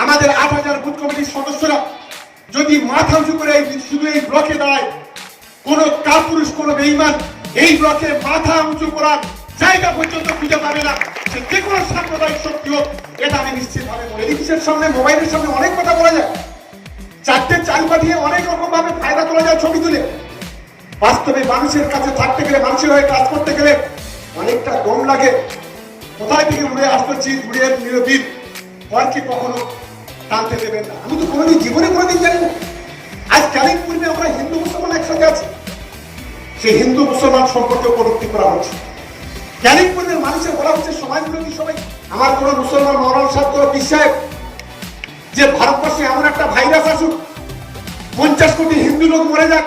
আমাদের ৮,০০০ বুথ কমিটির সদস্যরা যদি মাথা উঁচু করে শুধু এই ব্লকে দাঁড়ায়, কোন কাপুরুষ, কোন বেঈমান এই ব্লকে মাথা উঁচু করার জায়গা পর্যন্ত খুঁজে পাবে না। সে যে কোনো সাম্প্রদায়িক শক্তি হোক, এটা আমি নিশ্চিতভাবে বলি। টেলিভিশনের সামনে, মোবাইলের সামনে অনেক কথা বলা যায়, চারটে চাল পাঠিয়ে অনেক রকম ভাবে ফায়দা তোলা যায় ছবি তুলে। বাস্তবে মানুষের কাছে থাকতে গেলে, মানুষের হয়ে কাজ করতে গেলে অনেকটা দম লাগে। কোথায় থেকে উড়ে আসতেছি, উড়ে নিরবিদ পরকে কখনো টানতে দেবেন না। আমি তো কোনোদিন জীবনে কোনোদিন জানি না। আজ ক্যানিং পূর্বে আমরা হিন্দু মুসলমান একসাথে আছি, সেই হিন্দু মুসলমান সম্পর্কে কটূক্তি করা হচ্ছে। ক্যানিং পূর্বের মানুষের বলা হচ্ছে সমাজ বিরোধী সবাই। আমার কোন মুসলমান মৌলানা সাহেব, কোন পীর সাহেব যে ভারতবর্ষে এমন একটা ভাইরাস আসুক, 50 কোটি হিন্দু লোক মরে যাক,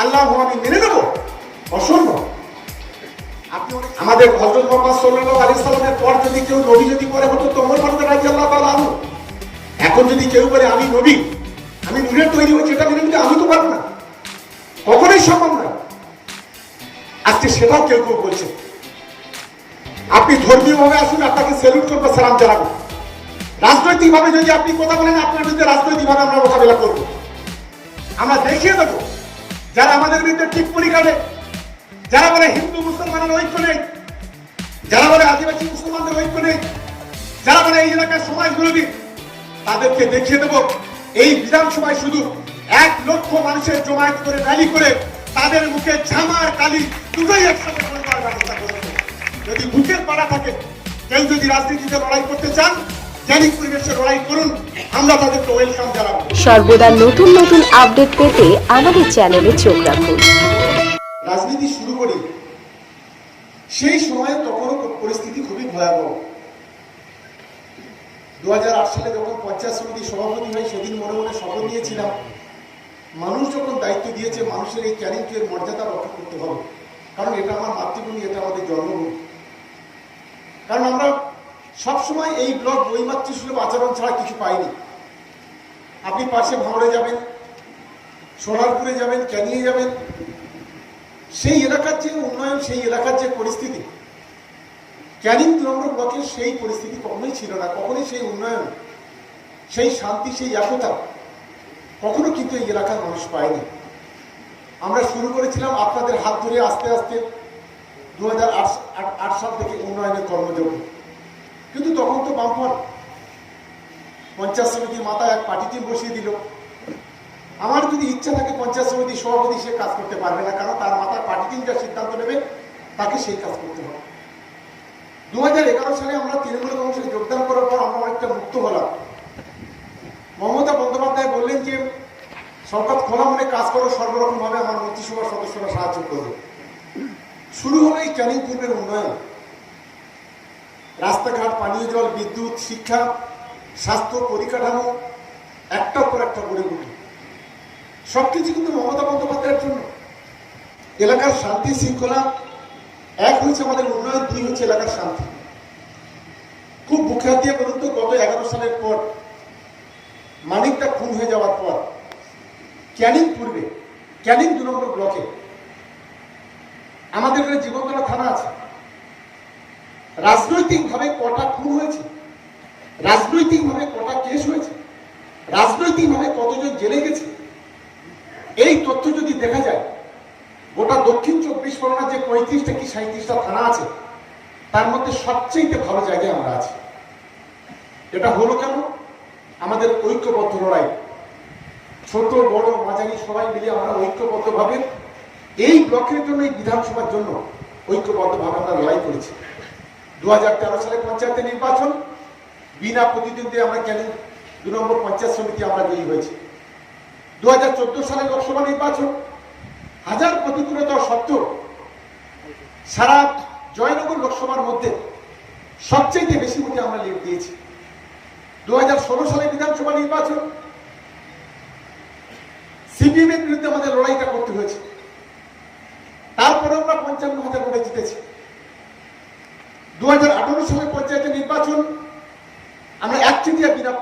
আল্লাহ আমি মেনে নেব? অসম্ভব। আমাদের হযরত মুহাম্মদ সাল্লাল্লাহু আলাইহি সাল্লামের পর যদি কেউ নবী যদি করে হতো তো ওমর ফারুক রাদিয়াল্লাহু তাআলা আনহু। এখন যদি কেউ বলে আমি নবী, আমি নূরের তৈরি হয়েছি, এটা মেনে নিতে আমি তো পারবো না, কখনোই সম্ভব না। আজকে সেটাও কেউ কেউ বলছে। আপনি ধর্মীয় ভাবে আসুন, আপনাকে স্যালুট করবো, সালাম জানাবো। রাজনৈতিক ভাবে যদি আপনি কথা বলেন, আপনার বিরুদ্ধে রাজনৈতিক ভাবে আমরা মোকাবিলা করবো। আমরা দেখিয়ে দেবো যারা আমাদের বিরুদ্ধে টিপ্পনি কাটে, যারা বলে হিন্দু মুসলমানের ঐক্য নেই, যারা বলে আদিবাসী মুসলমানদের ঐক্য নেই, যারা বলে এই এলাকার সমাজ বিরোধী, তাদেরকে দেখিয়ে দেবো এই বিধানসভায় শুধু 1 লক্ষ মানুষের জমায়েত করে র্যালি করে তাদের মুখে ঝামা আর কালি দুটোই একসাথে করে দেওয়ার ব্যবস্থা করে দেবো। যদি বুকের পাড়া থাকে, কেউ যদি রাজনীতিতে লড়াই করতে চান, ক্যানিং পরিবেশে লড়াই করুন, আমরা তাদেরকে ওয়েলকাম জানাবো। সর্বদা নতুন নতুন আপডেট পেতে আমাদের চ্যানেলে চোখ রাখুন। রাজনীতি শুরু করি সেই সময় তখনও পরিস্থিতি খুবই ভয়াবহ। 2008 সালে যখন পঞ্চায়েত সমিতি সভাপতি হয়ে সেদিন মনে মনে শপথ নিয়েছিলাম, মানুষ যখন দায়িত্ব দিয়েছে মানুষের এই ক্যানিংয়ের মর্যাদা রক্ষা করতে হবে, কারণ এটা আমার মাতৃভূমি, এটা আমাদের জন্মভূমি। কারণ আমরা সবসময় এই ব্লক বৈমাতৃসুলভ আচরণ ছাড়া কিছু পাইনি। আপনি পাশে ভাঙড়ে যাবেন, সোনারপুরে যাবেন, ক্যানিংয়ে যাবেন, সেই এলাকার যে উন্নয়ন, সেই এলাকার যে পরিস্থিতি, ক্যানিং 2 নম্বর ব্লকের সেই পরিস্থিতি কখনোই ছিল না। কখনোই সেই উন্নয়ন, সেই শান্তি, সেই একতা কখনো কিন্তু এই এলাকার মানুষ পায়নি। আমরা শুরু করেছিলাম আপনাদের হাত ধরে আস্তে আস্তে 2008 সাল থেকে উন্নয়নের কর্মযোগ। কিন্তু তখন তো বামফ্রন্ট পঞ্চায়েত সমিতির মাথায় এক পার্টি টিম বসিয়ে দিল। আমার যদি ইচ্ছা থাকে পঞ্চায়েত সমিতির সভাপতি, সে কাজ করতে পারবে না, কারণ তার মাথায় পার্টি টিম যা সিদ্ধান্ত নেবে তাকে সেই কাজ করতে হবে। 2011 সালে আমরা তৃণমূল কংগ্রেসে যোগদান করার পর আমরা অনেকটা মুক্ত হলাম। মমতা বন্দ্যোপাধ্যায় বললেন যে সরকার খোলা মনে কাজ করো, সর্বরকম ভাবে আমার মন্ত্রিসভার সদস্যরা সাহায্য করবে। শুরু হলো এই ক্যানিং পূর্বের উন্নয়ন, রাস্তাঘাট, পানীয় জল, বিদ্যুৎ, শিক্ষা, স্বাস্থ্য, পরিকাঠামো একটার পর একটা গড়ে উঠল। সবকিছু কিন্তু মমতা বন্দ্যোপাধ্যায়ের জন্য। এলাকার শান্তি শৃঙ্খলা, 1 হচ্ছে আমাদের উন্নয়ন, 2 হচ্ছে এলাকার শান্তি। খুব বুকে হাত দিয়ে বলুন তো, গত 11 সালের পর, মানিকটা খুন হয়ে যাওয়ার পর, ক্যানিং পূর্বে, ক্যানিং 2 নম্বর ব্লকে আমাদের জীবনতলা থানা আছে। রাজনৈতিকভাবে কটা খুন হয়েছে, রাজনৈতিকভাবে কটা কেস হয়েছে, রাজনৈতিকভাবে কতজন জেলে গেছে, এই তথ্য যদি দেখা যায়, গোটা দক্ষিণ 24 পরগনার যে 35টা কি 37টা থানা আছে, তার মধ্যে সবচেয়ে ভালো জায়গায় আমরা আছি। এটা হলো কেন? আমাদের ঐক্যবদ্ধ লড়াই। ছোট বড় মাঝারি সবাই মিলে আমরা ঐক্যবদ্ধভাবে এই ব্লকের জন্য, এই বিধানসভার জন্য ঐক্যবদ্ধভাবে আমরা লড়াই করেছি। 2013 সালে পঞ্চায়েতের নির্বাচন, বিনা প্রতিদ্বন্দ্বিতায় আমরা ক্যানিং 2 নম্বর পঞ্চায়েত সমিতি আমরা জয়ী হয়েছি। 2014 সালে লোকসভা নির্বাচন, হাজার প্রতিকূলতা সত্ত্বেও সারা জয়নগর লোকসভার মধ্যে সবচেয়ে বেশি ভোটে আমরা লিড দিয়েছি। 2016 সালে বিধানসভা নির্বাচন, সিপিএম এর বিরুদ্ধে আমাদের লড়াইটা করতে হয়েছে, তারপরে আমরা 55,000 ভোটে জিতেছি। 2018 সালে পঞ্চায়েতের নির্বাচন, আমরা একচেটিয়া বিনা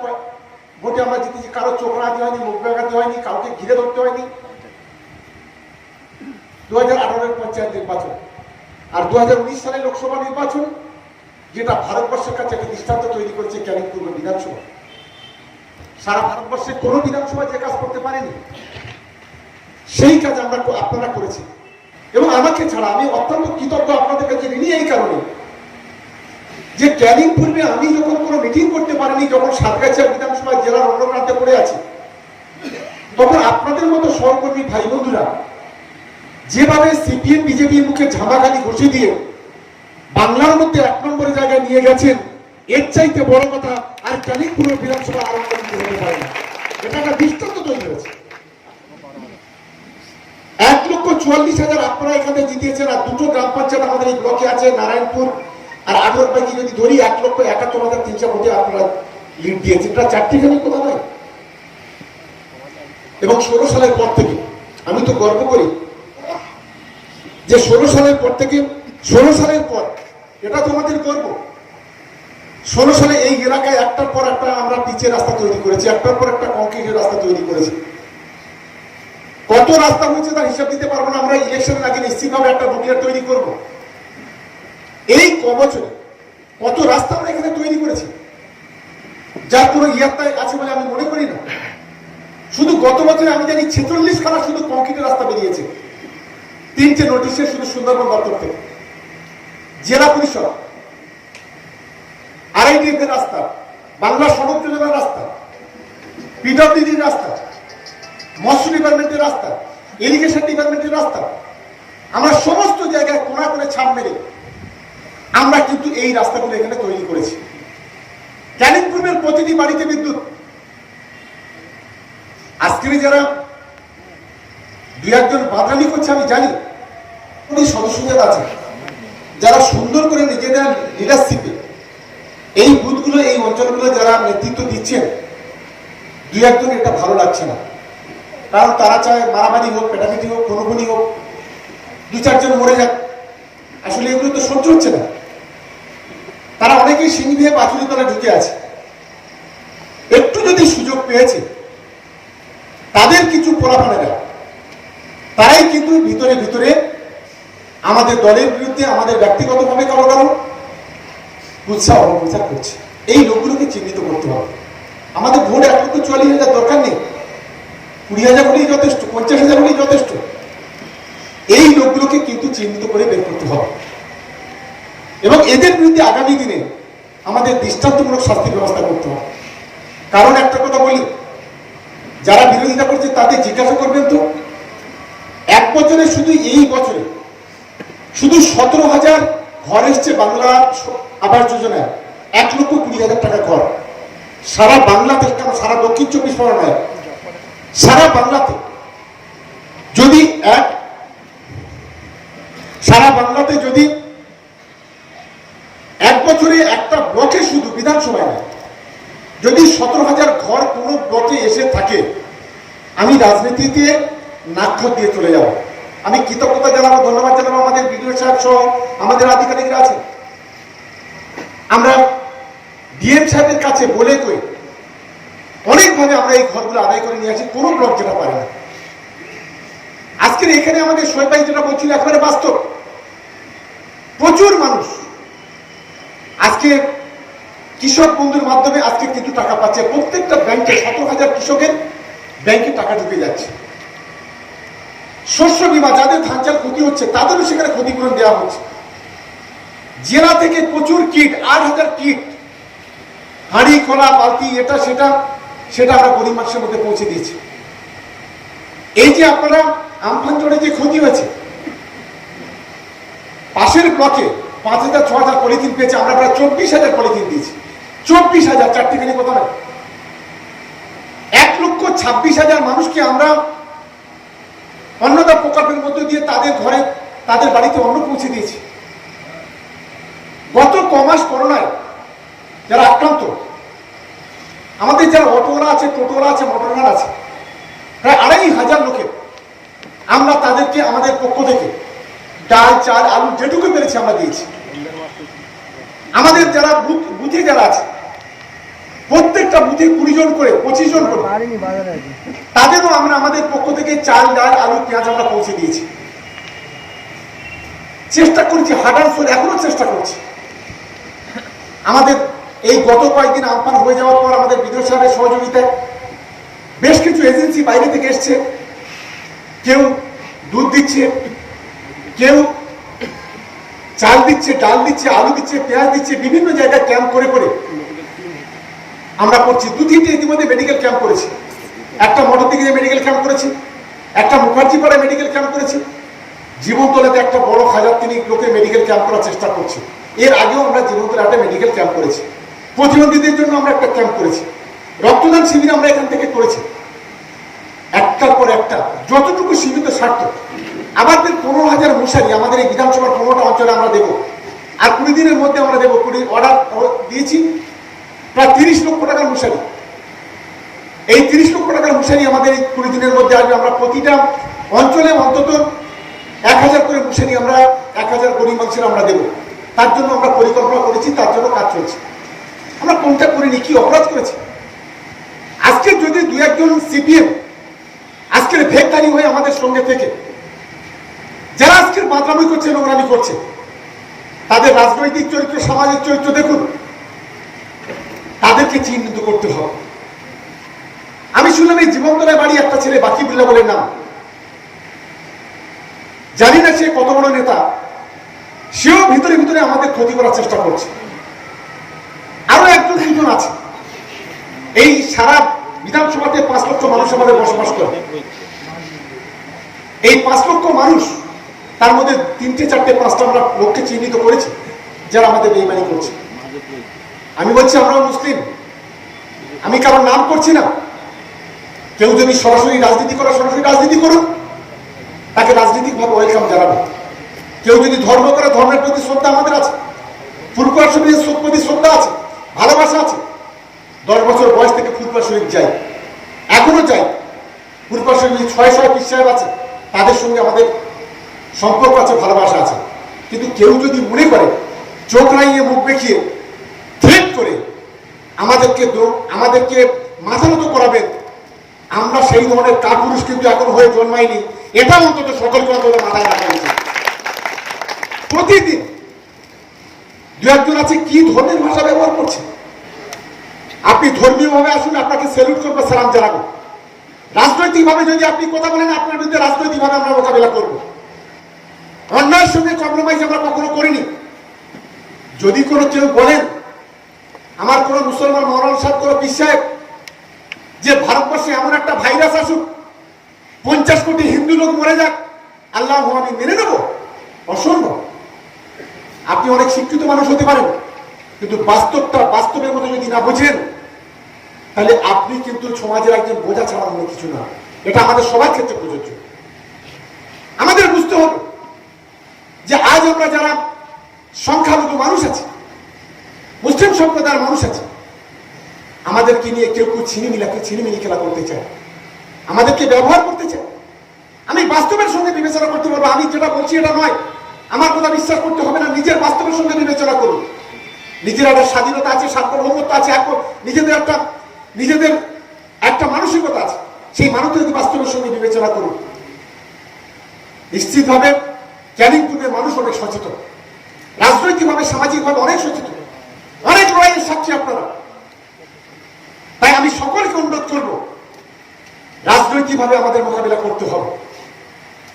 ভোটে আমরা জিতেছি। কারো চোখ রাখতে হয়নি, মুখ বেঁকাতে হয়নি, কাউকে ঘিরে ধরতে হয়নি। 2018 পঞ্চায়েত নির্বাচন আর 2019 সালে লোকসভা নির্বাচন, যেটা ভারতবর্ষের কাছে একটা দৃষ্টান্ত তৈরি করেছে ক্যানিং পূর্ব বিধানসভা। সারা ভারতবর্ষে কোনো বিধানসভা যে কাজ করতে পারেনি সেই কাজ আপনারা করেছি। এবং আমাকে ছাড়া আমি অত্যন্ত কৃতজ্ঞ আপনাদের কাছে ঋণী এই কারণে যে ক্যানিং পূর্বে আমি যখন কোনো মিটিং করতে পারিনি, যখন সাতগাছিয়া বিধানসভা জেলার অন্য প্রান্তে পড়ে আছি, তখন আপনাদের মতো সহকর্মী ভাই বন্ধুরা যেভাবে সিপিএম বিজেপির মুখে ঝামাখালি ঘষে দিয়ে বাংলার মধ্যে 1 নম্বরের জায়গায় নিয়ে গেছেন, এর চাইতে বড় কথা আর ক্যানিং পূর্ব বিধানসভা আরম্ভ করতে হতে পারে না। এটা একটা দৃষ্টান্ত তৈরি হয়েছে। 1,44,000 আপনারা এখানে জিতিয়েছেন, আর দুটো গ্রাম পঞ্চায়েত আমাদের এই ব্লকে আছে, নারায়ণপুর আর আগরবাগি যদি ধরি 1,71,300 ভোটে আপনারা লিড দিয়েছেন। এটা 4টিখানি কথা নয়। এবং 16 সালের পর থেকে আমি তো গর্ব করি যে 16 সালের পর থেকে 16 সালের পর এটা তো আমাদের গর্ব। 16 সালে এই এলাকায় একটার পর একটা আমরা পিচের রাস্তা তৈরি করেছি, একটার পর একটা কংক্রিটের রাস্তা তৈরি করেছি। কত রাস্তা হয়েছে তার হিসাব দিতে পারবো না। আমরা ইলেকশনের আগে নিশ্চিতভাবে একটা বুকলেট তৈরি করব। এই কবছরে কত রাস্তা আমরা এখানে তৈরি করেছি যার কোনো ইয়াত্তায় আছে বলে আমি মনে করি না। শুধু গত বছরে আমি জানি 46 খানা শুধু কংক্রিটের রাস্তা বেরিয়েছে, 3টে নোটিশে শুধু সুন্দরবন দপ্তর থেকে। জেলা পরিষদ, RIDF এর রাস্তা, বাংলা সড়ক যোজনার রাস্তা, পিডব্লিউডির রাস্তা, মৎস্য ডিপার্টমেন্টের রাস্তা, ইরিগেশন ডিপার্টমেন্টের রাস্তা, আমরা সমস্ত জায়গায় কোনা করে ছাপ মেরে আমরা কিন্তু এই রাস্তাগুলো এখানে তৈরি করেছি। ক্যানিং পূর্বের প্রতিটি বাড়িতে বিদ্যুৎ। আজকের যারা 2-1 জন বাদরামি করছে আমি জানি, উনি সদস্য যারা আছে যারা সুন্দর করে নিজেদের লিডারশিপে এই বুথগুলো এই অঞ্চলগুলো যারা নেতৃত্ব দিচ্ছেন, 2-1 জন এটা ভালো লাগছে না। কারণ তারা চায় মারামারি হোক, পেটাপিটি হোক, খুনোখুনি হোক, 2-4 জন মরে যাক। আসলে এগুলো তো সহ্য হচ্ছে না। তারা অনেকেই সিঁড়ি দিয়ে পাথুরি তলা ঢুকে আছে। একটু যদি সুযোগ পেয়েছে তাদের কিছু পোলাপানেরা তারাই কিন্তু ভিতরে ভিতরে আমাদের দলের বিরুদ্ধে, আমাদের ব্যক্তিগতভাবে কারো কারো উৎসাহ অপপ্রচার করছে। এই লোকগুলোকে চিহ্নিত করতে হবে। আমাদের ভোট 1,44,000 দরকার নেই, 20,000 হলেই যথেষ্ট, 50,000 হলেই যথেষ্ট। এই লোকগুলোকে কিন্তু চিহ্নিত করে বের করতে হবে এবং এদের বিরুদ্ধে আগামী দিনে আমাদের দৃষ্টান্তমূলক শাস্তির ব্যবস্থা করতে হবে। কারণ একটা কথা বলি, যারা বিরোধিতা করছে তাদের জিজ্ঞাসা করবেন তো, 1 বছরে শুধু এই বছরে শুধু 17,000 ঘর এসছে বাংলা আবাস যোজনায়, 1,20,000 টাকা ঘর সারা বাংলাতে, কেন সারা দক্ষিণ 24 পরগনায়, সারা বাংলাতে যদি সারা বাংলাতে যদি 1 বছরে একটা ব্লকে শুধু বিধানসভায় যদি 17,000 ঘর কোনো ব্লকে এসে থাকে, আমি রাজনীতিতে নাক দিয়ে চলে যাব। আমি কৃতজ্ঞতা জানাবো, ধন্যবাদ জানাবো আমাদের বিডিও সাহেব সহ আমাদের আধিকারিকরা আছেন। আমরা ডিএম সাহেবের কাছে বলে কই অনেকভাবে আমরা এই ঘরগুলো আদায় করে নিয়ে আসি, কোনো ব্লক যেটা পারে না। আজকের এখানে আমাদের শোয়েব ভাই যেটা বলছিল একেবারে বাস্তব। প্রচুর মানুষ আজকে কৃষক বন্ধুর মাধ্যমে আজকে কিন্তু টাকা পাচ্ছে। প্রত্যেকটা ব্যাংকে 17,000 কৃষকের ব্যাংকে টাকা ঢুকে যাচ্ছে। শস্য বীমা, যাদের ধান চাল ক্ষতি হচ্ছে তাদেরও সেখানে ক্ষতিপূরণ দেওয়া হচ্ছে। জেলা থেকে প্রচুর কিট, 8,000 কিট, হাঁড়ি খোলা বালতি, এটা সেটা আমরা গরিব মানুষের মধ্যে পৌঁছে দিয়েছি। এই যে আপনারা আমফান ঝড়ে যে ক্ষতি হয়েছে, পাশের ব্লকে 5,000-6,000 পলিথিন পেয়েছে, আমরা প্রায় 24,000 পলিথিন দিয়েছি। 24,000, 4টিখানি কথা নয়। 1,26,000 মানুষকে আমরা অন্নদান প্রকল্পের মধ্য দিয়ে তাদের ঘরে, তাদের বাড়িতে অন্ন পৌঁছে দিয়েছি। গত কমাস করোনায় যারা আক্রান্ত, আমাদের যারা অটোওয়ালা আছে, টোটোওয়ালা আছে, মোটরভ্যান আছে, প্রায় 2,500 লোকের আমরা তাদেরকে আমাদের পক্ষ থেকে ডাল, চাল, আলু যেটুকু পেরেছি আমরা দিয়েছি। আমাদের যারা বুথে যারা আছে, প্রত্যেকটা বুথে 20 জন করে, 25 জন করে, তাদেরও আমরা আমাদের পক্ষ থেকে চাল, ডাল, আলু, পেঁয়াজ আমরা পৌঁছে দিয়েছি। চেষ্টা করছি, হার্ড সোল এখনো চেষ্টা করছি। আমাদের এই গত কয়েকদিন আমফান হয়ে যাওয়ার পর আমাদের বিডিও সাহেবের সহযোগিতায় কিছু এজেন্সি বাইরে থেকে এসছে, কেউ দুধ দিচ্ছে, কেউ চাল দিচ্ছে, ডাল দিচ্ছে, আলু দিচ্ছে, পেঁয়াজ দিচ্ছে, বিভিন্ন জায়গায় ক্যাম্প করে করে আমরা করছি। 2-3টে ইতিমধ্যে মেডিকেল ক্যাম্প করেছি। একটা মোটরদিঘিতে মেডিকেল ক্যাম্প করেছি, একটা মুখার্জিপাড়ায় মেডিকেল ক্যাম্প করেছি, জীবনতলাতে একটা বড় 1000 লোকের মেডিকেল ক্যাম্প করার চেষ্টা করছি। এর আগেও আমরা জীবনতলা একটা মেডিকেল ক্যাম্প করেছি। প্রতিবন্ধীদের জন্য আমরা একটা ক্যাম্প করেছি, রক্তদান শিবির আমরা এখান থেকে করেছি। একটার পর একটা যতটুকু সীমিত স্বার্থ, আমাদের 15,000 মশারি আমাদের এই বিধানসভার 15টা অঞ্চলে আমরা দেবো, আর 20 দিনের মধ্যে আমরা দেবো। অর্ডার দিয়েছি প্রায় 30 লক্ষ টাকার মশারি। এই 30 লক্ষ টাকার মশারি আমাদের এই 20 দিনের মধ্যে আসবে। আমরা প্রতিটা অঞ্চলে অন্তত 1000 করে মশারি আমরা 1000 গরিব মানুষের আমরা দেবো। তার জন্য আমরা পরিকল্পনা করেছি, তার জন্য কাজ চলছে। আমরা কোনটা করিনি, কি অপরাধ করেছি? আজকে যদি 2-1 সিপিএম আজকের ভেগদারি হয়ে আমাদের সঙ্গে থেকে যারা আজকের বাদরামি করছে, নোংরামি করছে, তাদের রাজনৈতিক চরিত্র, সামাজিক চরিত্র দেখুন, তাদেরকে চিহ্নিত করতে হবে। আমি শুনলাম এই জীবনতলায় বাড়ি একটা ছেলে বাকিবুল্লাহ বলে নাম, জানি না সে কত বড় নেতা, সেও ভিতরে ভিতরে আমাদের ক্ষতি করার চেষ্টা করছে। আরো 1-2 আছে। এই সারা বিধানসভাতে 5 লক্ষ মানুষ আমাদের বসবাস করে। এই 5 লক্ষ মানুষ, তার মধ্যে 3-4-5টা আমরা লোককে চিহ্নিত করেছি যারা আমাদের বেইমানি করছে। আমি বলছি আমরাও মুসলিম, আমি কারোর নাম করছি না। কেউ যদি সরাসরি রাজনীতি করে, সরাসরি রাজনীতি করুন, তাকে রাজনৈতিকভাবে ওয়েলকাম জানাবো। কেউ যদি ধর্ম করে, ধর্মের প্রতি শ্রদ্ধা আমাদের আছে, ফুরফুরা শরীফের প্রতি শ্রদ্ধা আছে, ভালোবাসা আছে। 10 বছর বয়স থেকে ফুরফুরা শরীফ যাই, এখনো যাই। ফুরফুরা শরীফ 600 পীর সাহেব আছে, তাদের সঙ্গে আমাদের সম্পর্ক আছে, ভালোবাসা আছে। কিন্তু কেউ যদি মনে করে চোখ রাঙিয়ে মুখ দেখিয়ে থ্রেট করে আমাদেরকে মাথা নত করাবেন, আমরা সেই ধরনের কাপুরুষ কিন্তু এখন হয়ে জন্মাইনি। এটা অন্তত সকলকে মাথায় রাখা উচিত। প্রতিদিন 2-1 আছে কি ধর্মের ভাষা ব্যবহার করছে। আপনি ধর্মীয় ভাবে আসুন, আপনাকে স্যালুট করবো, সালাম জানাবো। রাজনৈতিক ভাবে যদি আপনি কথা বলেন, আপনার বিরুদ্ধে রাজনৈতিক ভাবে আমরা মোকাবিলা করবো। অন্যায়ের সঙ্গে কম্প্রোমাইজ আমরা কখনো করিনি। যদি কোনো কেউ বলেন, আমার কোন মুসলমান মৌলানা সাহেব, কোন পীর সাহেব, যে ভারতবর্ষে এমন একটা ভাইরাস আসুক, 50 কোটি হিন্দু লোক মরে যাক, আল্লাহ আমি মেনে নেব, অসম্ভব। আপনি অনেক শিক্ষিত মানুষ হতে পারেন, কিন্তু বাস্তবের মতো যদি না বোঝেন, তাহলে আপনি কিন্তু সমাজের একজন বোঝা ছাড়া অন্য কিছু না। এটা আমাদের সবার ক্ষেত্রে প্রযোজ্য। আমাদের বুঝতে হবে যে আজ আমরা যারা সংখ্যালঘু মানুষ আছে, মুসলিম সম্প্রদায়ের মানুষ আছে, আমাদেরকে নিয়ে কেউ ছিনিমিনি খেলা করতে চায়, আমাদেরকে ব্যবহার করতে চায়। আমি বাস্তবের সঙ্গে বিবেচনা করতে পারবো। আমি যেটা বলছি এটা নয়, আমার কথা বিশ্বাস করতে হবে না। নিজের বাস্তবের সঙ্গে বিবেচনা করুন। নিজের একটা স্বাধীনতা আছে, সার্বভৌমত্ব আছে, নিজেদের একটা মানসিকতা আছে। সেই মানসিক বাস্তবের সঙ্গে বিবেচনা করুন। নিশ্চিতভাবে ক্যানিং পূর্বের মানুষ অনেক সচেতন, রাজনৈতিকভাবে, সামাজিকভাবে অনেক সচেতন, অনেক লড়াইয়ের সাক্ষী আপনারা। তাই আমি সকলকে অনুরোধ করব, রাজনৈতিকভাবে আমাদের মোকাবিলা করতে হবে।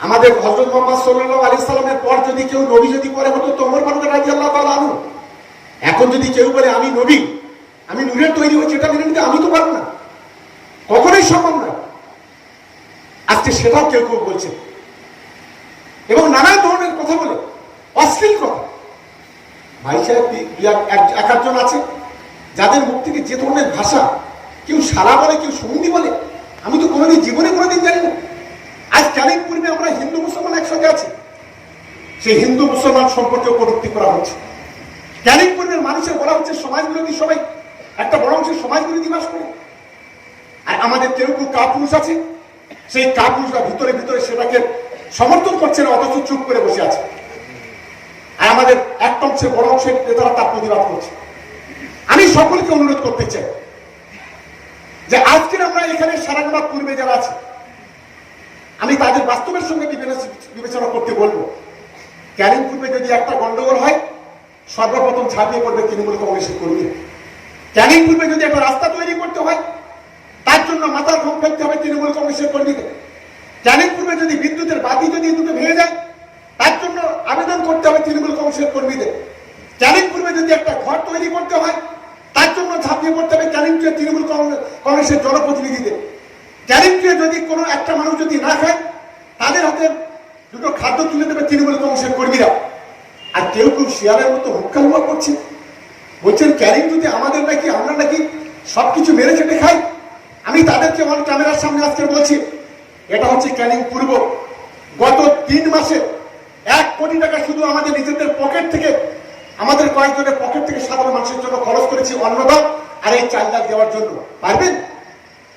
আমাদের হযরত মুহাম্মদ সাল্লাল্লাহু আলাইহি সাল্লামের পর যদি কেউ নবী যদি করে হতো তো ওমর ফারুক রাদিয়াল্লাহু তাআলা আনহু। এখন যদি কেউ বলে আমি নবী, আমি নূরের তৈরি হয়েছি, এটা মেনে নিতে আমি তো পারবো না, কখনোই সম্ভব না। আজকে সেটাও কেউ কেউ বলছে, এবং নানান ধরনের কথা বলে, অশ্লীল কথা। ভাই সাহেব, 1-1 আছে যাদের মুখ থেকে যে ধরনের ভাষা, কেউ সারা বলে, কেউ সুমন্দি বলে, আমি তো জীবনে কোনোদিন জানি না। আজ ক্যানিং পূর্বে আমরা হিন্দু মুসলমান একসঙ্গে আছি, সেই হিন্দু মুসলমান সম্পর্কে কটূক্তি করা হচ্ছে। ক্যানিং পূর্বের মানুষের বলা হচ্ছে সমাজ বিরোধী, সবাই একটা বড় অংশের সমাজ বিরোধী বাস করে। আর আমাদের কেউ কেউ কাপুরুষ আছে, সেই কাপুরুষরা ভিতরে ভিতরে সেটাকে সমর্থন করছে না, অথচ চুপ করে বসে আছে। আর আমাদের একটা অংশের বড় অংশের নেতারা তার প্রতিবাদ করছে। আমি সকলকে অনুরোধ করতে চাই যে আজকে আমরা এখানে সারাংবাদ পূর্বে যারা আছে, আমি তাদের বাস্তবের সঙ্গে বিবেচনা করতে বলবো। ক্যানিং পূর্বে যদি একটা গন্ডগোল হয়, সর্বপ্রথম ঝাঁপিয়ে পড়বে তৃণমূল কংগ্রেসের কর্মী। ক্যানিং পূর্বে যদি একটা রাস্তা তৈরি করতে হয়, তার জন্য জন্য মাথার ঘাম ফেলতে হবে তৃণমূল কংগ্রেসের কর্মীদের। ক্যানিং পূর্বে যদি বিদ্যুতের বাতি যদি দুটো ভেঙে যায় তার জন্য আবেদন করতে হবে তৃণমূল কংগ্রেসের কর্মীদের। ক্যানিং পূর্বে যদি একটা ঘর তৈরি করতে হয় তার জন্য ঝাঁপিয়ে পড়তে হবে ক্যানিং টুয়ে তৃণমূল কংগ্রেসের জনপ্রতিনিধিদের। ক্যানিং টুয়ে যদি কোনো একটা মানুষ যদি না খায় তাদের হাতে দুটো খাদ্য তুলে দেবে তৃণমূল কংগ্রেসের কর্মীরা। আর কেউ কেউ শিয়ালের মতো হুক্কা হুয়া করছে, বলছেন ক্যানিং টুতে আমাদের নাকি আমরা নাকি সবকিছু মেরে চেটে খাই। আমি তাদেরকে অন ক্যামেরার সামনে আজকে বলছি, এটা হচ্ছে ক্যানিং পূর্ব। গত 3 মাসে 1 কোটি টাকা শুধু আমাদের নিজেদের পকেট থেকে, আমাদের কয়েকজনের পকেট থেকে সাধারণ মানুষের জন্য খরচ করেছি অন্নদান আর এই 4 লাখ দেওয়ার জন্য। পারবেন?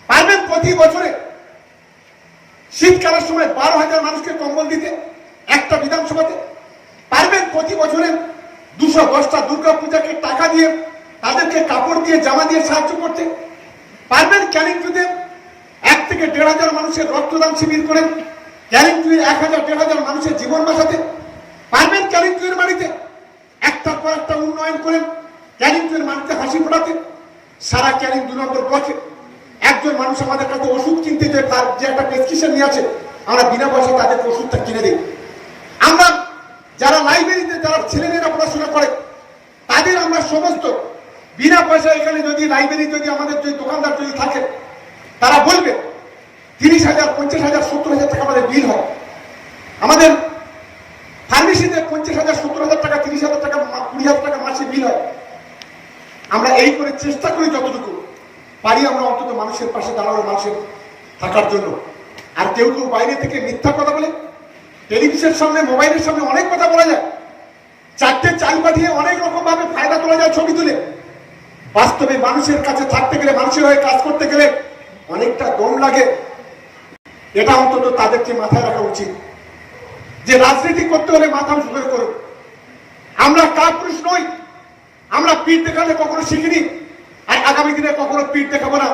পারবেন প্রতি বছরে শীতকালের সময় 12,000 মানুষকে কম্বল দিতে একটা বিধানসভাতে? পারবেন প্রতি বছরে 210টা দুর্গা পূজাকে টাকা দিয়ে তাদেরকে কাপড় দিয়ে জামা দিয়ে সাহায্য করতে? পারবেন ক্যানিং টুতে 1 থেকে 1,500 মানুষের রক্তদান শিবির করেন, ক্যানিং টুয়ে 1,000-1,500 মানুষের জীবন বাঁচাতে? পারবেন ক্যানিং টুয়ের বাড়িতে একটার পর একটা উন্নয়ন করেন, ক্যানিং টুয়ের মানুষকে হাসি ফোটাতে? সারা ক্যানিং 2 নম্বর ব্লকে একজন মানুষ আমাদের কাছে ওষুধ কিনতে যে একটা প্রেসক্রিপশন নিয়ে আছে, আমরা বিনা পয়সা তাদেরকে ওষুধটা কিনে দিই। আমরা যারা লাইব্রেরিতে যারা ছেলেমেয়েরা পড়াশোনা করে তাদের আমরা সমস্ত বিনা পয়সা, এখানে যদি লাইব্রেরি যদি আমাদের যদি দোকানদার যদি থাকে তারা বলবে 30,000, 50,000, 70,000 টাকা আমাদের বিল হয়। আমাদের ফার্মেসিতে 50,000, 70,000 টাকা, 30,000 টাকা, 20,000 টাকা মাসে বিল হয়। আমরা এই করে চেষ্টা করি যতটুকু পারি আমরা অন্তত মানুষের পাশে দাঁড়ানো, মানুষের থাকার জন্য। আর কেউ কেউ বাইরে থেকে মিথ্যা কথা বলে, টেলিভিশনের সামনে মোবাইলের সামনে অনেক কথা বলা যায়, 4টে চাল পাঠিয়ে অনেক রকম ভাবে ফায়দা তোলা যায় ছবি তুলে। বাস্তবে মানুষের কাছে থাকতে গেলে, মানুষের হয়ে কাজ করতে গেলে অনেকটা দম লাগে। এটা অন্তত তাদেরকে মাথায় রাখা উচিত যে রাজনীতি করতে হলে মাথা উঁচু করে করুন। আমরা কাপুরুষ নই, আমরা পিঠ দেখালে কখনো শিখিনি, আর আগামী দিনে কখনো পিঠ দেখাবো না।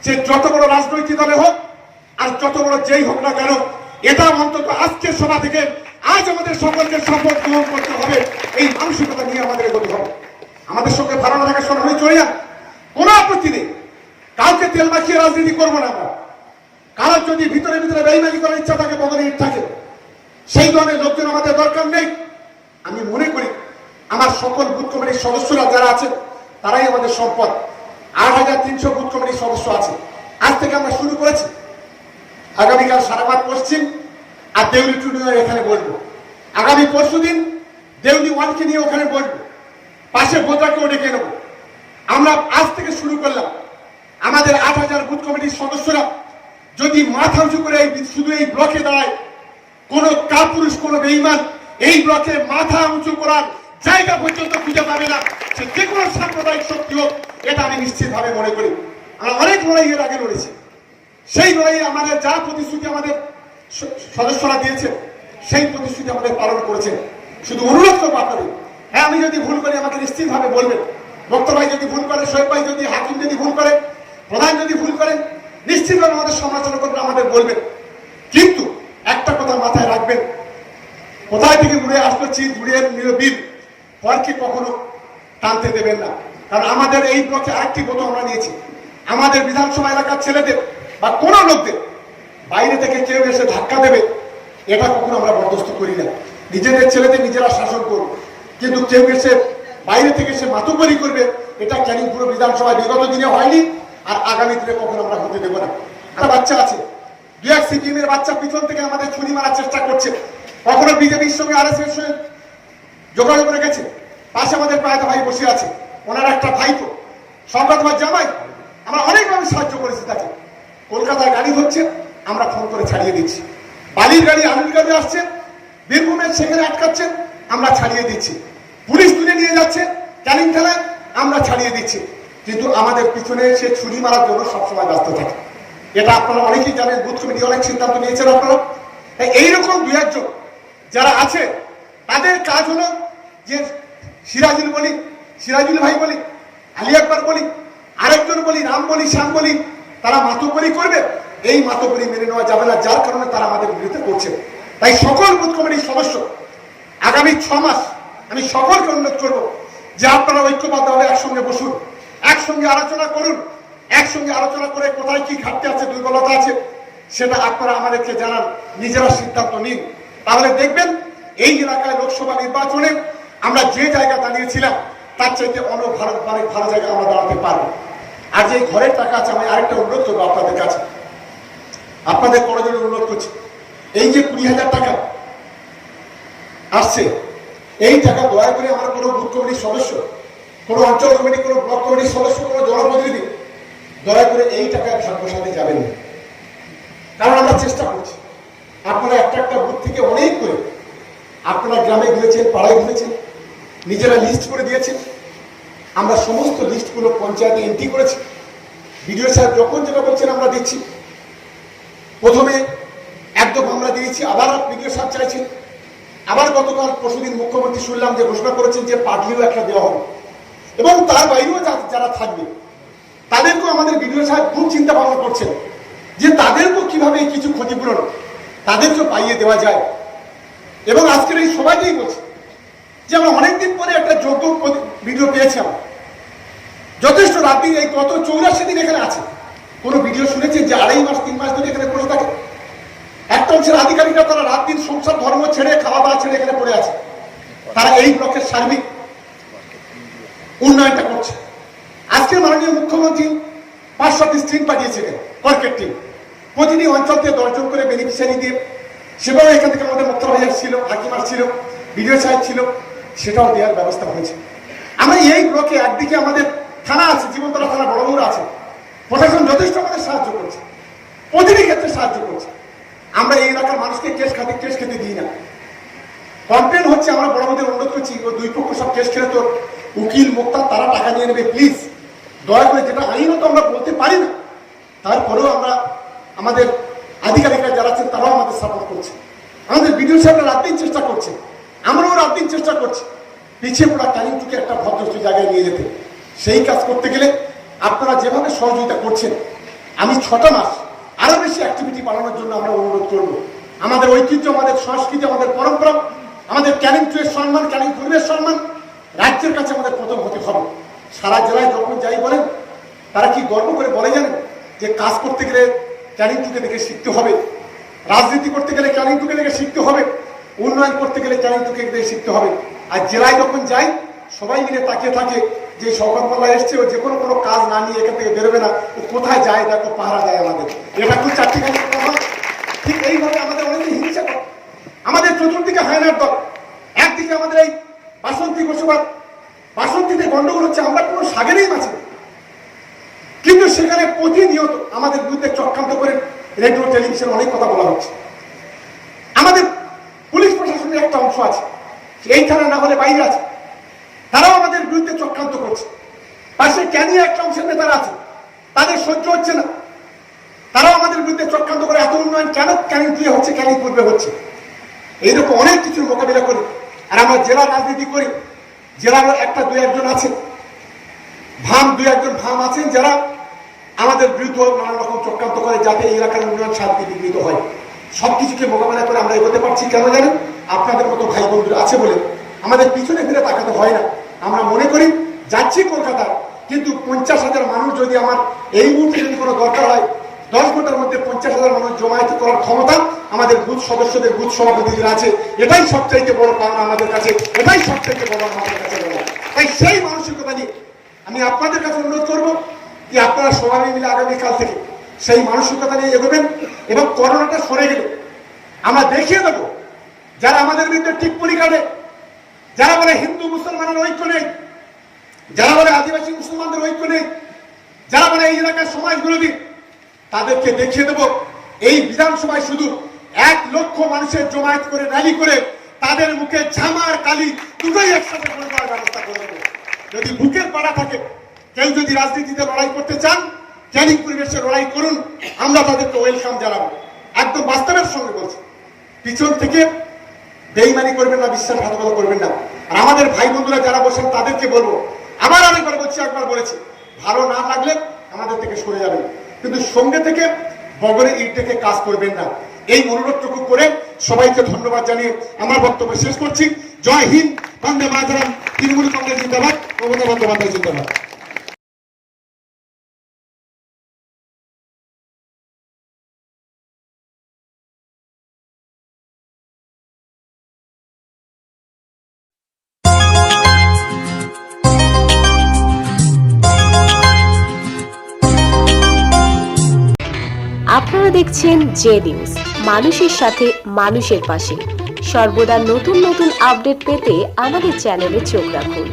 যে যত বড় রাজনৈতিক দলে হোক আর যত বড় যেই হোক না কেন, এটা অন্তত আজকের সভা থেকে আজ আমাদের সকলকে শপথ গ্রহণ করতে হবে। এই মানসিকতা নিয়ে আমাদের এগোতে হবে। আমাদের সঙ্গে ধারণা থাকা সরাসরি চলে যান, কোনো আপত্তি নেই। কাউকে তেল মাখিয়ে রাজনীতি করবো না আমরা। কারোর যদি ভিতরে ভিতরে বেইমানি করার ইচ্ছা থাকে, বদলে থাকে, সেই ধরনের লোকজন আমাদের দরকার নেই। আমি মনে করি আমার সকল বুথ কমিটির সদস্যরা যারা আছেন তারাই আমাদের সম্পদ। 8,300 বুথ কমিটির সদস্য আছে। আজ থেকে আমরা শুরু করেছি। আগামীকাল সারাবাদ পশ্চিম আর দেউলি 2 নিয়ে এখানে বলবো। আগামী পরশুদিন দেউলি 1কে নিয়ে ওখানে বলবো, পাশে বোদ্রাকেও ডেকে নেবো। আমরা আজ থেকে শুরু করলাম। আমাদের 8,000 বুথ কমিটির সদস্যরা যদি মাথা উঁচু করে শুধু এই ব্লকে দাঁড়ায়, কোন কাপুরুষ, কোন বেঈমান এই ব্লকে মাথা উঁচু করার জায়গা পর্যন্ত খুঁজে পাবে না। সে যে কোনো সাম্প্রদায়িক শক্তি হোক, এটা আমি নিশ্চিতভাবে মনে করি। আমরা অনেক লড়াই এর আগে লড়েছি। সেই লড়াইয়ে আমাদের যা প্রতিশ্রুতি আমাদের সদস্যরা দিয়েছে, সেই প্রতিশ্রুতি আমাদের পালন করেছে। শুধু অনুরোধ করবো আপনাদের, হ্যাঁ আমি যদি ভুল করি আমাকে নিশ্চিতভাবে বলবেন। ভক্ত ভাই যদি ভুল করে, শোয়েব ভাই যদি, হাকিম যদি ভুল করে, প্রধান যদি ভুল করেন, নিশ্চিতভাবে আমাদের সমালোচনা করবেন, আমাদের বলবেন। কিন্তু একটা কথা মাথায় রাখবেন, কোথায় থেকে উড়ে আসলো চিল, উড়িয়ে নিল বিল, পরকে কখনো টানতে দেবেন না। কারণ আমাদের এই ব্লকে আরেকটি গত আমরা নিয়েছি, আমাদের বিধানসভা এলাকার ছেলেদের বা কোনো লোকদের বাইরে থেকে কেউ এসে ধাক্কা দেবে, এটা কখনো আমরা বরদাস্ত করি না। নিজেদের ছেলেদের নিজেরা শাসন করব, কিন্তু কেউ এসে বাইরে থেকে এসে মাতুব্বরি করবে, এটা ক্যানিং পুরো বিধানসভায় বিগত দিনে হয়নি, আর আগামী দিনে কখনো আমরা হতে দেবো না। একটা বাচ্চা আছে, 2-1 সিপিএম এর বাচ্চা পিছন থেকে আমাদের ছুরি মারার চেষ্টা করছে, কখনো বিজেপির সঙ্গে আরএসএস এর সঙ্গে যোগাযোগ রেখেছে। পাশে আমাদের পায়দা ভাই বসে আছে, ওনার একটা ভাইপো সংবাদ জামাই, আমরা অনেকভাবে সাহায্য করেছি তাকে। কলকাতায় গাড়ি হচ্ছে, আমরা ফোন করে ছাড়িয়ে দিচ্ছি। বালির গাড়ি, আলুর গাড়ি আসছে, বীরভূমের সেখানে আটকাচ্ছেন, আমরা ছাড়িয়ে দিচ্ছি। পুলিশ তুলে নিয়ে যাচ্ছে ক্যানিং থানায়, আমরা ছাড়িয়ে দিচ্ছি। কিন্তু আমাদের পিছনে সে ছুরি মারার জন্য সবসময় ব্যস্ত থাকে। এটা আপনারা অনেকেই জানেন, বুথ কমিটি অনেক সিদ্ধান্ত নিয়েছেন আপনারা। এইরকম 2-1 জন যারা আছে, তাদের কাজ হলো যে সিরাজুল বলি, সিরাজুল ভাই বলি, আলী আকবর বলি, আরেকজন বলি, রাম বলি, শ্যাম বলি, তারা মাতব্বরি করবে। এই মাতব্বরি মেনে নেওয়া যাবে না, যার কারণে তারা আমাদের বিরুদ্ধে করছে। তাই সকল বুথ কমিটির সদস্য আগামী 6 মাস আমি সকলকে অনুরোধ করবো যে আপনারা ঐক্যবদ্ধ হবে, একসঙ্গে বসুন, একসঙ্গে আলোচনা করুন। একসঙ্গে আলোচনা করে কোথায় কি ঘাটতি আছে, দুর্বলতা আছে, সেটা আপনারা আমাদেরকে জানান, নিজেরা সিদ্ধান্ত নিন। তাহলে দেখবেন এই এলাকায় লোকসভা নির্বাচনে আমরা যে জায়গা দাঁড়িয়েছিলাম তার চাইতে অনেক ভালো জায়গায় আমরা দাঁড়াতে পারবো। আর যে ঘরের টাকা আছে, আমি আরেকটা অনুরোধ করবো আপনাদের কাছে, আপনাদের করজোড়ে অনুরোধ করছি, এই যে 20,000 টাকা আসছে, এই টাকা দয়া করে আমার কোনো বুথ কমিটির সদস্য, কোনো অঞ্চল কমিটি, কোনো ব্লক কমিটির সদস্য, কোনো জনপ্রতিনিধি দয়া করে এই টাকায় ভাগ বসাতে যাবেন না। কারণ আমরা চেষ্টা করছি, আপনারা একটা একটা বুথ থেকে অনেক করে আপনারা গ্রামে ঘুরেছেন, পাড়ায় ঘুরেছেন, নিজেরা লিস্ট করে দিয়েছেন। আমরা সমস্ত লিস্টগুলো পঞ্চায়েতে এন্ট্রি করেছি। বিডিও সাহেব যখন যেটা বলছেন আমরা দিচ্ছি। প্রথমে একদম আমরা দিয়েছি, আবার বিডিও সাহেব চাইছেন, আবার গতকাল পরশুদিন মুখ্যমন্ত্রী শুনলাম যে ঘোষণা করেছেন যে পাটলিও একটা দেওয়া হবে, এবং তার বাইরেও যারা থাকবে তাদেরকেও আমাদের বিডিও সাহেব খুব চিন্তা ভাবনা করছেন যে তাদেরকেও কিভাবে কিছু ক্ষতিপূরণ তাদেরকেও পাইয়ে দেওয়া যায়। এবং আজকের এই সবাইকেই বলছি যে আমরা অনেকদিন পরে একটা যোগ্য ভিডিও পেয়েছি। আমরা যথেষ্ট রাত দিন, এই গত 84 দিন এখানে আছে। কোনো ভিডিও শুনেছেন যে 2.5 মাস 3 মাস ধরে এখানে বসে থাকে? একটা অংশের আধিকারিকরা তারা রাত দিন সংসার ধর্ম ছেড়ে, খাওয়া দাওয়া ছেড়ে এখানে পড়ে আছে। তারা এই ব্লকের সার্বিক উন্নয়নটা করছে। আজকে মাননীয় মুখ্যমন্ত্রী 500 পিস টিম পাঠিয়েছিলেন, কর্কেট টিম, প্রতিটি অঞ্চল থেকে 10 জন করে বেনিফিশিয়ারি দিয়ে। সেটাও এখান থেকে আমাদের মুখ্য ভাইয়ার ছিল, হাকিমার ছিল, বিডিও সাহেব ছিল, সেটাও দেওয়ার ব্যবস্থা হয়েছে। আমরা এই ব্লকে একদিকে আমাদের থানা আছে, জীবনতলা থানা, বড়বুর আছে, প্রশাসন যথেষ্ট আমাদের সাহায্য করছে, প্রতিটি ক্ষেত্রে সাহায্য করছে। আমরা এই এলাকার মানুষকে কেস খেতে দিই না। কমপ্লেন হচ্ছে, আমরা বড়বুদের অনুরোধ করছি, ও দুই পক্ষ সব কেস খেলে তো উকিল মোক্তার তারা টাকা নিয়ে নেবে, প্লিজ দয়া করে, যেটা আইনত আমরা বলতে পারি না, তারপরেও আমরা আমাদের আধিকারিকরা যারা আছেন তারাও আমাদের সাপোর্ট করছে। আমাদের বিডিও সাহেবরা রাত দিন চেষ্টা করছে, আমরাও রাত দিন চেষ্টা করছি পিছিয়ে পড়া ক্যানিংটুকে একটা ভদ্রস্থ জায়গায় নিয়ে যেতে। সেই কাজ করতে গেলে আপনারা যেভাবে সহযোগিতা করছেন, আমি 6টা মাস আরো বেশি অ্যাক্টিভিটি বাড়ানোর জন্য আমরা অনুরোধ করব। আমাদের ঐতিহ্য, আমাদের সংস্কৃতি, আমাদের পরম্পরা, আমাদের ক্যানিংটুয়ের সম্মান, ক্যানিং পূর্বের সম্মান রাজ্যের কাছে আমাদের প্রথম হতে হবে। সারা জেলায় যখন যাই বলেন, তারা কি গর্ব করে বলে জানেন যে কাজ করতে গেলে ক্যানিংটুকে দেখে শিখতে হবে, রাজনীতি করতে গেলে ক্যানিংটুকে দেখে শিখতে হবে, উন্নয়ন করতে গেলে ক্যানিংটুকে দেখে শিখতে হবে। আর জেলায় যখন যাই সবাই মিলে তাকিয়ে থাকে যে শওকত মোল্লা এসছে, ও যে কোনো কাজ না নিয়ে এখান থেকে বেরোবে না, ও কোথায় যায় দেখো, পাহারা দেয় আমাদের। এটা খুব চারটিখানি হয়। ঠিক এইভাবে আমাদের অনেকে হিংসা করে, আমাদের চতুর্দিকে হায়নার দল, একদিকে আমাদের এই বাসন্তী বসবাস, বাসন্তীতে গন্ডগোল হচ্ছে, আমরা কোনো সাগরেই মাছি, কিন্তু সেখানে প্রতিনিয়ত আমাদের বিরুদ্ধে চক্রান্ত করে রেডিও টেলিভিশন অনেক কথা বলা হচ্ছে। আমাদের পুলিশ প্রশাসনের একটা অংশ আছে, এই থানা না হলে বাইরে আছে, তারাও আমাদের বিরুদ্ধে চক্রান্ত করছে। পাশে ক্যানিয়া একটা অংশের নেতারা আছে, তাদের সহ্য হচ্ছে না, তারাও আমাদের বিরুদ্ধে চক্রান্ত করে এত উন্নয়ন কেন ক্যানিং দিয়ে হচ্ছে, ক্যানিং পূর্বে হচ্ছে। এইরকম অনেক কিছুর মোকাবিলা করি। আর আমরা জেলা রাজনীতি করি, জেলার একটা 2-1 আছেন ভাম, 2-1 ভাম আছেন যারা আমাদের বিরুদ্ধে নানা রকম চক্রান্ত করে যাতে এই এলাকার উন্নয়ন শান্তি বিঘ্নিত হয়। সবকিছুকে মোকাবেলা করে আমরা এগোতে পারছি কেন জানেন? আপনাদের মতো ভাই বন্ধুরা আছে বলে। আমাদের পিছনে ফিরে তাকাতে হয় না। আমরা মনে করি যাচ্ছি কলকাতায়, কিন্তু 50,000 মানুষ যদি আমার এই মুহূর্তে যদি কোনো দরকার হয়, 10 ঘন্টার মধ্যে 50,000 মানুষ জমায়েত করার ক্ষমতা আমাদের বুথ সদস্যদের, বুথ সভাপতিদের আছে। এটাই সবচাইতে বড় পাওনা আমাদের কাছে, এটাই সবচাইতে বড় আমাদের কাছে। তাই সেই মানসিকতা নিয়ে আমি আপনাদের কাছে অনুরোধ করবো যে আপনারা সবাই মিলে আগামীকাল থেকে সেই মানসিকতা নিয়ে এগোবেন, এবং করোনাটা সরে গেলে আমরা দেখিয়ে দেবো যারা আমাদের বিরুদ্ধে টিপ্পনি কাটে, যারা বলে হিন্দু মুসলমানের ঐক্য নেই, যারা বলে আদিবাসী মুসলমানদের ঐক্য নেই, যারা বলে এই এলাকার সমাজ বিরোধী, তাদেরকে দেখিয়ে দেব এই বিধানসভায় শুধু 1 লক্ষ মানুষের জমায়েত করে র্যালি করে তাদের মুখে ঝামার কালি দুটোই একসাথে করে দেওয়ার ব্যবস্থা করে দেবো। যদি বুকের পাড়া থাকে, কেউ যদি রাজনীতিতে লড়াই করতে চান, ক্যানিং পরিবেশে লড়াই করুন, আমরা তাদেরকে ওয়েলকাম জানাবো। একদম বাস্তবের সঙ্গে বলছি, পিছন থেকে বেইমানি করবেন না, বিশ্বাসঘাতকতা করবেন না। আর আমাদের ভাই বন্ধুরা যারা বসেন তাদেরকে বলবো, আবার আরেকবার বলছি, একবার বলেছি, ভালো না লাগলে আমাদের থেকে সরে যাবেন, কিন্তু সঙ্গে থেকে বগরে ইট থেকে কাজ করবেন না। এই অনুরোধটুকু করে সবাইকে ধন্যবাদ জানিয়ে আমার বক্তব্য শেষ করছি। জয় হিন্দ, বন্দে মাতরম, তৃণমূল কংগ্রেস জিন্দাবাদ, মমতা বন্দ্যোপাধ্যায় জিন্দাবাদ। দেখছেন জে নিউজ, মানুষের সাথে মানুষের পাশে। সর্বদা নতুন নতুন আপডেট পেতে আমাদের চ্যানেলে চোখ রাখুন।